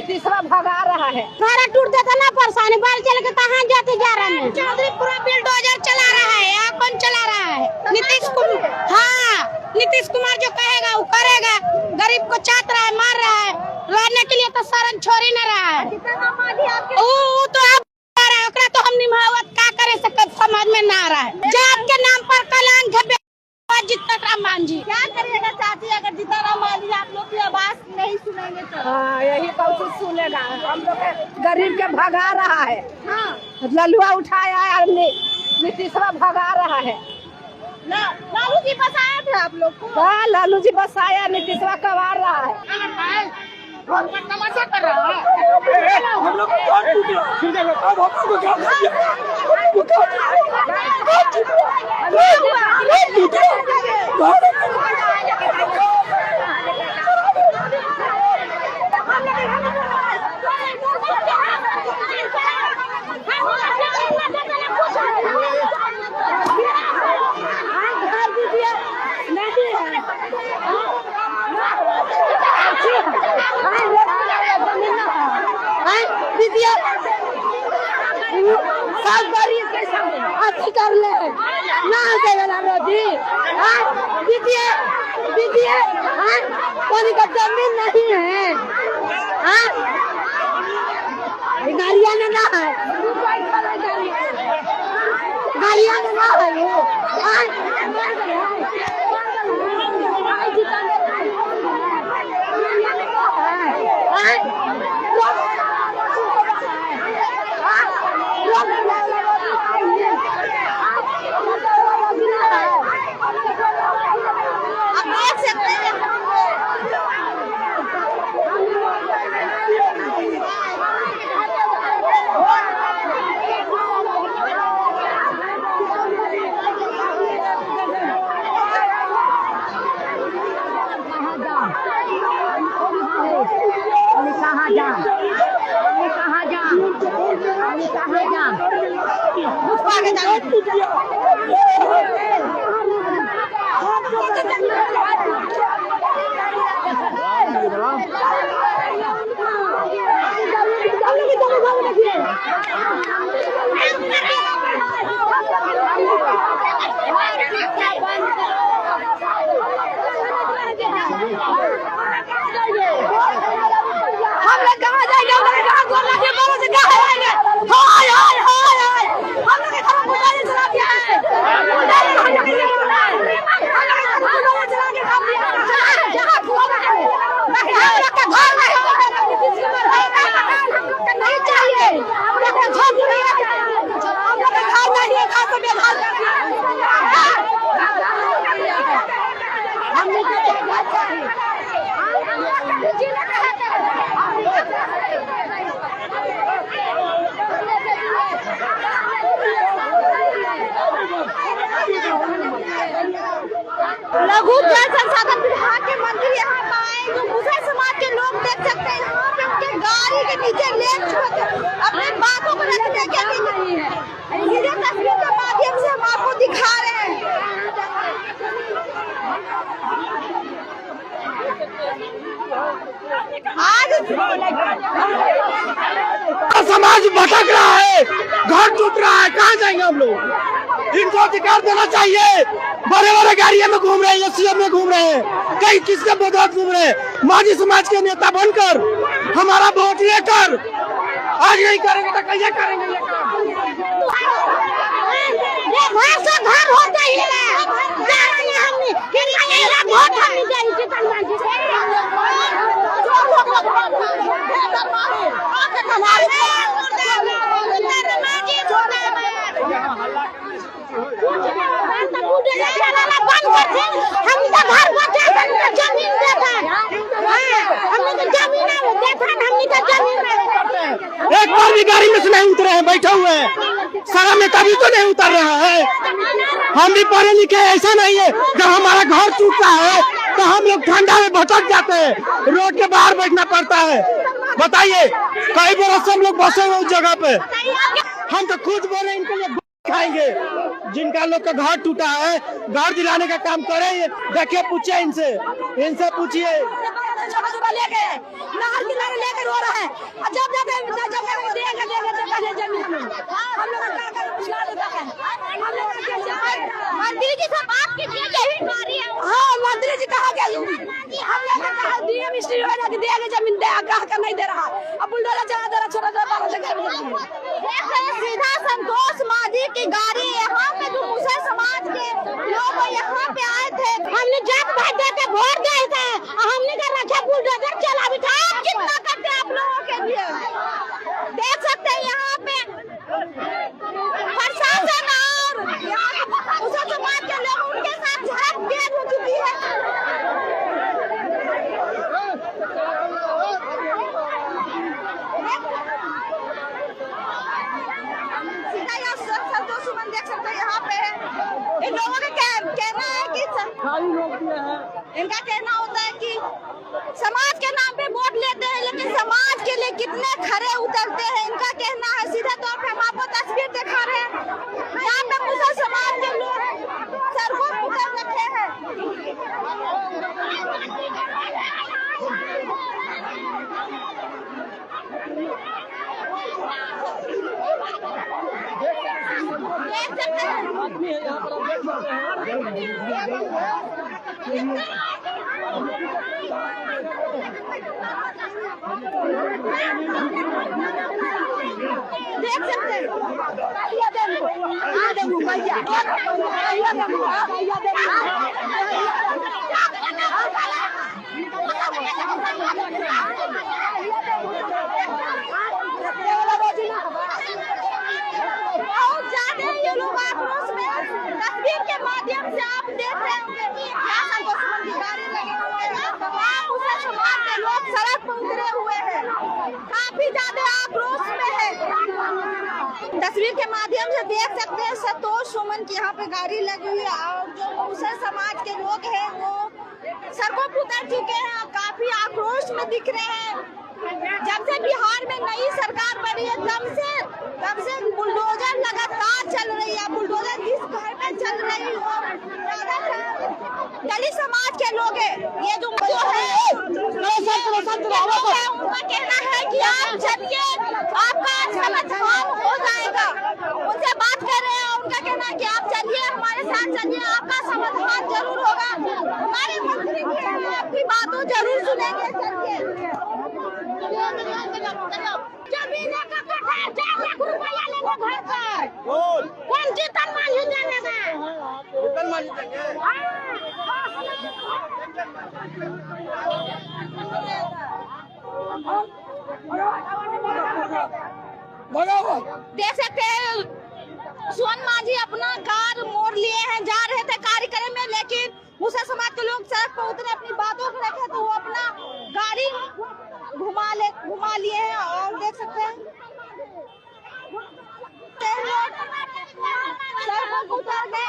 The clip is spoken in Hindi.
नीतीशवा भगा रहा है। सारा टूट देता ना परेशानी बाल चल के कहाँ जाते जा रहे हैं। चौधरी पूरा बिल्डोजर चला रहा है। यहाँ कौन चला रहा है? नीतीश कुमार। हाँ, नीतीश कुमार जो कहेगा वो करेगा। गरीब को चाट रहा है, मार रहा है। लड़ने के लिए तो शरण छोड़ ही न रहा है। वो तो आप तो हम निभावत क्या करे समझ में ना आ रहा है। जात के नाम पर कलंक जीतन राम जी क्या करिएगा चाची? अगर जीतन राम जी आप लोग की आवाज नहीं सुनेंगे तो हाँ, यही कौन सुनेगा। हम लोग गरीब के भगा रहा है। हाँ, ललुआ उठाया है, नीतीशवा भगा रहा है। लालू जी बस आए थे आप लोग को? हाँ, लालू जी बस आया, नीतीशवा कबार रहा है। तमाशा कर रहा है। हम लोग को अब हम लोग कर ले ना देवेला रोजी दीजिए कोई का जमीन नहीं है। गाड़िया ने ना है, गाड़िया ने ना है वो लघु जल संसाधन विभाग के मंत्री यहाँ आए जो मुसलमान समाज के लोग देख सकते हैं। यहाँ पे उनके गाड़ी के नीचे लेट छोड़ अपने बातों को रखने के लिए सीधे तस्वीर के माध्यम से हम आपको दिखा रहे हैं। आज समाज भटक रहा है, घर टूट रहा है, कहाँ जाएंगे हम लोग? इनको अधिकार देना चाहिए। बड़े बड़े गाड़ियों में घूम रहे हैं, एसयूवी में घूम रहे हैं, कई किसके बदौलत घूम रहे हैं। माजी समाज के नेता बनकर हमारा वोट लेकर आज नहीं करेंगे तो कैसे करेंगे ये काम? घर होता ही है एक बार भी गाड़ी में से नहीं उतरे हैं, बैठे हुए हैं। सारा में कभी तो नहीं उतर रहा है। हम भी पढ़े लिखे, ऐसा नहीं है। जब हमारा घर टूटता है तो हम लोग ठंडा में भटक जाते हैं, रोड के बाहर बैठना पड़ता है। बताइए, कई बरस से हम लोग बसे हुए उस जगह पे। हम तो खुद बोले इनके लिए खाएंगे। जिनका लोग का घर टूटा है, घर दिलाने का काम करे। देखिए, पूछिए इनसे पूछिए। छोटा छोटा लेके नहर किनारे लेके रो रहा है। और जब जाते देंगे जमीन हम लोग का पुछला देता है। हम लोग मंत्री जी से बात कीजिए, यही गाड़ी है। हाँ, मंत्री जी कहा कि हम लोग कहा डीएम मिस्त्री हो जाके देंगे जमीन, दे कहा कर नहीं दे रहा। अब बुलडोजर चला दे रहा, छोटा छोटा बालों से घर में सीधा संतोष मांझी की गाड़ी यहाँ पे जो मुसलमान समाज के लोग यहाँ पे आए थे। हमने जात भाई देके वोट दिए थे, हमने का रखा बुलडोजर चला बिठा। कितना करते आप लोगों के लिए देख सकते हैं यहाँ पे प्रशासन और मुसलमान समाज के लोग उनके साथ झड़प तेज हो चुकी है। देख सकते हैं यहाँ पे है। इन लोगों का कहना है कि इनका कहना होता है कि समाज के नाम पे वोट लेते हैं, लेकिन समाज के लिए कितने खरे उतरते हैं इनका कहना है। सीधे तौर पे हम आपको तस्वीर दिखा रहे हैं, यहाँ पे मुसलमान समाज के लोग सड़कों पर उतर रखे हैं। देख सकते हैं बहुत ज्यादा ये लोग आक्रोश में तस्वीर के माध्यम से आप देख रहे होंगे की गाड़ी लगे हुए हैं। तमाम मुसलमान समाज के लोग सड़क पर उतरे हुए हैं, काफी ज्यादा आक्रोश में है। तस्वीर के माध्यम से देख सकते हैं संतोष सुमन की यहाँ पे गाड़ी लगी हुई है और जो मुसलमान समाज के लोग हैं वो सड़कों पर उतर चुके हैं और काफी आक्रोश में दिख रहे हैं। जब से बिहार में नई सरकार बनी है तब से बुलडोजर लगातार चल रही है। बुलडोजर जिस घर में चल रही हो दलित समाज के लोग हैं। ये जो है उनका कहना है कि आप चलिए, आपका समाधान हो जाएगा। उनसे बात कर रहे हैं, उनका कहना है कि आप चलिए, हमारे साथ चलिए, आपका समाधान जरूर होगा। हमारे मंत्री आपकी बातों जरूर सुनेंगे। चलिए जमीन का कट्ठा 4 लाख रुपया लेगा घर पर, कौन जीतन मांझी देगा? जीतन मांझी देंगे। देख सकते हैं सोन मांझी अपना कार मोड़ लिए हैं, जा रहे थे कार्यक्रम में, लेकिन मुसलमान समाज के लोग सड़क पर उतरे, अपनी बातों को रखे तो वो अपना गाड़ी घुमा लिए हैं। और देख सकते हैं सड़कों पर उतर गए